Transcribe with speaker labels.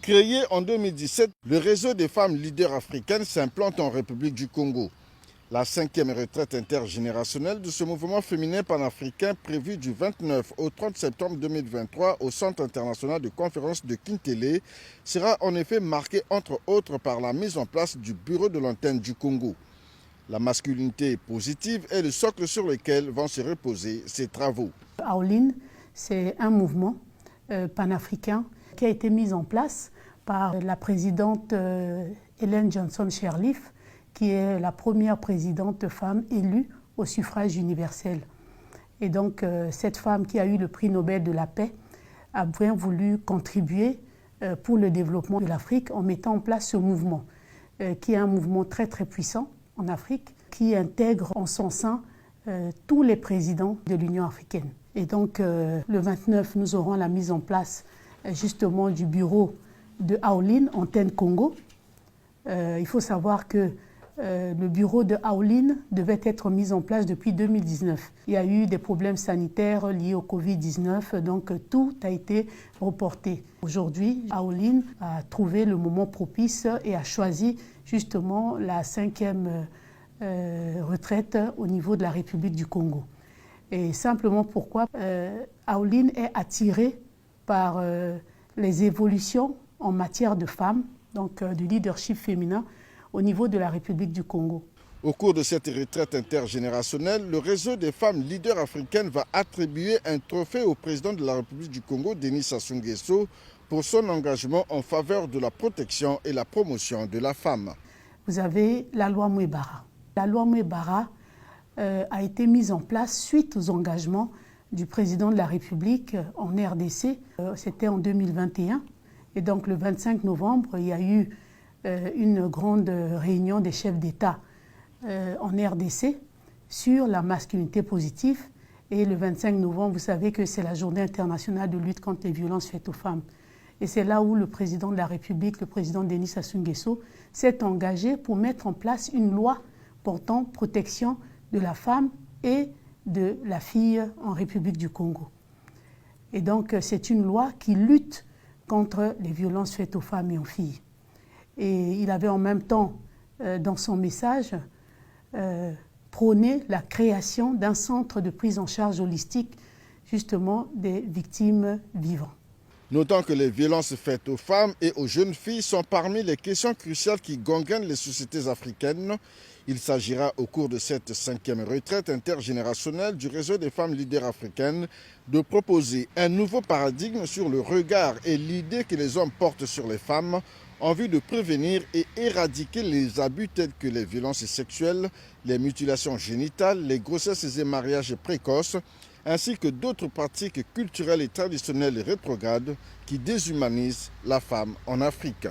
Speaker 1: Créé en 2017, le réseau des femmes leaders africaines s'implante en République du Congo. La 5e retraite intergénérationnelle de ce mouvement féminin panafricain prévue du 29 au 30 septembre 2023 au Centre international de conférence de Kintélé sera en effet marquée entre autres par la mise en place du bureau de l'antenne du Congo. La masculinité positive est le socle sur lequel vont se reposer ces travaux.
Speaker 2: Aoline, c'est un mouvement panafricain qui a été mis en place par la présidente Ellen Johnson Sirleaf, qui est la première présidente femme élue au suffrage universel. Et donc, cette femme qui a eu le prix Nobel de la paix a bien voulu contribuer pour le développement de l'Afrique en mettant en place ce mouvement, qui est un mouvement très très puissant en Afrique, qui intègre en son sein tous les présidents de l'Union africaine. Et donc, le 29, nous aurons la mise en place justement du bureau de Aoline, Antenne Congo. Il faut savoir que le bureau de Aoline devait être mis en place depuis 2019. Il y a eu des problèmes sanitaires liés au Covid-19, donc tout a été reporté. Aujourd'hui, Aoline a trouvé le moment propice et a choisi justement la 5e retraite au niveau de la République du Congo. Et simplement pourquoi Aoline est attirée par les évolutions en matière de femmes, donc du leadership féminin au niveau de la République du Congo.
Speaker 1: Au cours de cette retraite intergénérationnelle, le réseau des femmes leaders africaines va attribuer un trophée au président de la République du Congo, Denis Sassou Nguesso, pour son engagement en faveur de la protection et la promotion de la femme.
Speaker 2: Vous avez la loi Mouebara. La loi Mouebara a été mise en place suite aux engagements du président de la République en RDC. C'était en 2021. Et donc le 25 novembre, il y a eu une grande réunion des chefs d'État en RDC sur la masculinité positive. Et le 25 novembre, vous savez que c'est la journée internationale de lutte contre les violences faites aux femmes. Et c'est là où le président de la République, le président Denis Sassou Nguesso, s'est engagé pour mettre en place une loi portant protection de la femme et de la fille en République du Congo. Et donc c'est une loi qui lutte contre les violences faites aux femmes et aux filles. Et il avait en même temps, dans son message, prôné la création d'un centre de prise en charge holistique, justement, des victimes vivantes.
Speaker 1: Notons que les violences faites aux femmes et aux jeunes filles sont parmi les questions cruciales qui gangrènent les sociétés africaines. Il s'agira au cours de cette 5e retraite intergénérationnelle du réseau des femmes leaders africaines de proposer un nouveau paradigme sur le regard et l'idée que les hommes portent sur les femmes en vue de prévenir et éradiquer les abus tels que les violences sexuelles, les mutilations génitales, les grossesses et mariages précoces, ainsi que d'autres pratiques culturelles et traditionnelles rétrogrades qui déshumanisent la femme en Afrique.